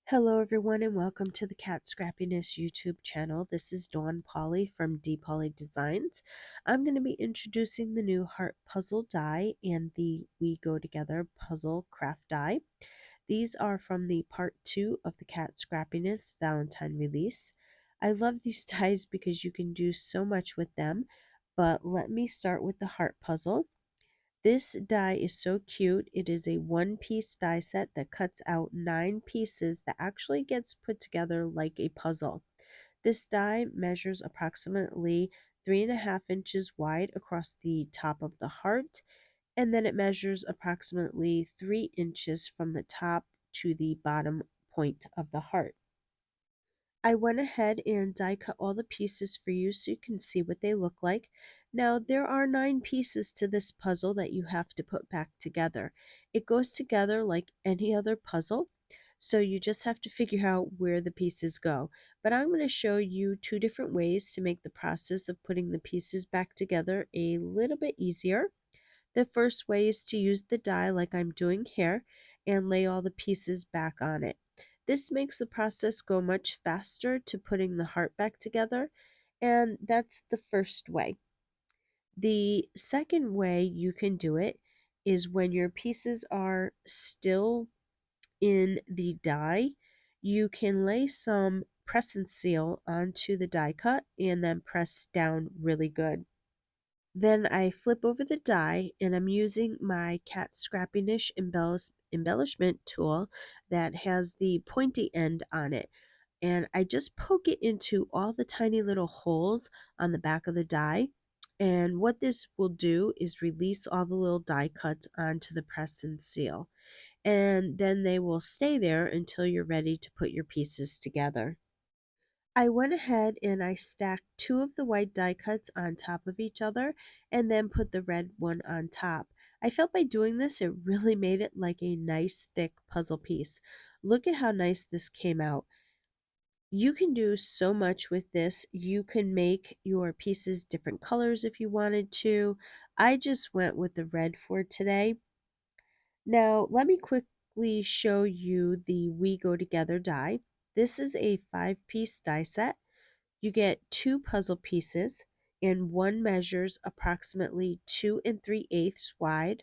Hello, everyone, and welcome to the Cat Scrappiness YouTube channel. This is Dawn Polly from D Polly Designs. I'm going to be introducing the new heart puzzle die and the We Go Together puzzle craft die. These are from the part 2 of the Cat Scrappiness Valentine release. I love these dies because you can do so much with them, but let me start with the heart puzzle. This die is so cute. It is a one-piece die set that cuts out 9 pieces that actually gets put together like a puzzle. This die measures approximately 3.5 inches wide across the top of the heart, and then it measures approximately 3 inches from the top to the bottom point of the heart. I went ahead and die cut all the pieces for you so you can see what they look like. Now, there are 9 pieces to this puzzle that you have to put back together. It goes together like any other puzzle, so you just have to figure out where the pieces go. But I'm going to show you 2 different ways to make the process of putting the pieces back together a little bit easier. The first way is to use the die like I'm doing here and lay all the pieces back on it. This makes the process go much faster to putting the heart back together, and that's the first way. The second way you can do it is when your pieces are still in the die, you can lay some press and seal onto the die cut and then press down really good. Then I flip over the die and I'm using my Cat Scrappiness embellishment tool that has the pointy end on it. And I just poke it into all the tiny little holes on the back of the die. And what this will do is release all the little die cuts onto the press and seal. And then they will stay there until you're ready to put your pieces together. I went ahead and I stacked 2 of the white die cuts on top of each other and then put the red one on top. I felt by doing this it really made it like a nice thick puzzle piece. Look at how nice this came out. You can do so much with this. You can make your pieces different colors if you wanted to. I just went with the red for today. Now, let me quickly show you the We Go Together die. This is a 5-piece die set. You get 2 puzzle pieces, and one measures approximately 2 3/8 wide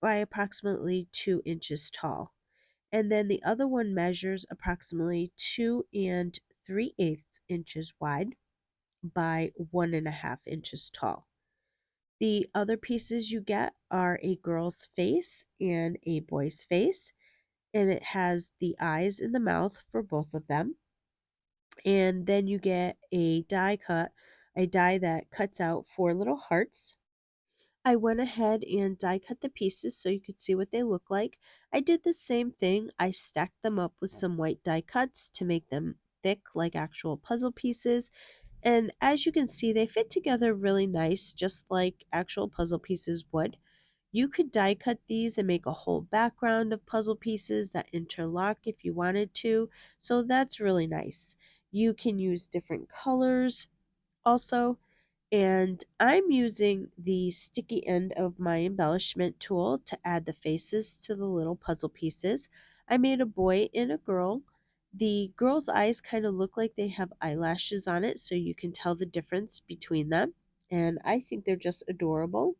by approximately 2 inches tall. And then the other one measures approximately 2 3/8 inches wide by 1.5 inches tall. The other pieces you get are a girl's face and a boy's face, and it has the eyes and the mouth for both of them. And then you get a die that cuts out 4 little hearts. I went ahead and die cut the pieces so you could see what they look like. I did the same thing. I stacked them up with some white die cuts to make them thick like actual puzzle pieces. And as you can see, they fit together really nice, just like actual puzzle pieces would. You could die cut these and make a whole background of puzzle pieces that interlock if you wanted to, so that's really nice. You can use different colors also, and I'm using the sticky end of my embellishment tool to add the faces to the little puzzle pieces. I made a boy and a girl. The girl's eyes kind of look like they have eyelashes on it, so you can tell the difference between them, and I think they're just adorable.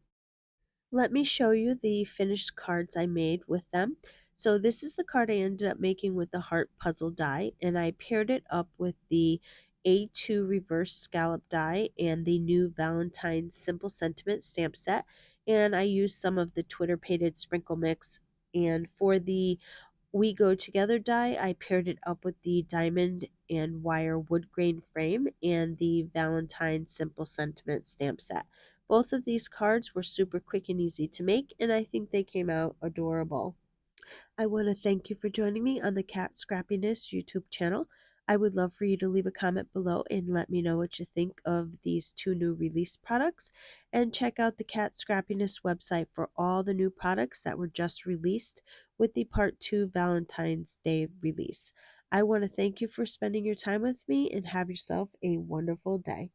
Let me show you the finished cards I made with them. So this is the card I ended up making with the heart puzzle die, and I paired it up with the A2 reverse scallop die and the new Valentine simple sentiment stamp set, and I used some of the Twitter painted sprinkle mix. And for the We Go Together die, I paired it up with the diamond and wire wood grain frame and the Valentine Simple Sentiment stamp set. Both of these cards were super quick and easy to make, and I think they came out adorable. I want to thank you for joining me on the Cat Scrappiness YouTube channel. I would love for you to leave a comment below and let me know what you think of these 2 new release products. And check out the Cat Scrappiness website for all the new products that were just released with the Part 2 Valentine's Day release. I want to thank you for spending your time with me and have yourself a wonderful day.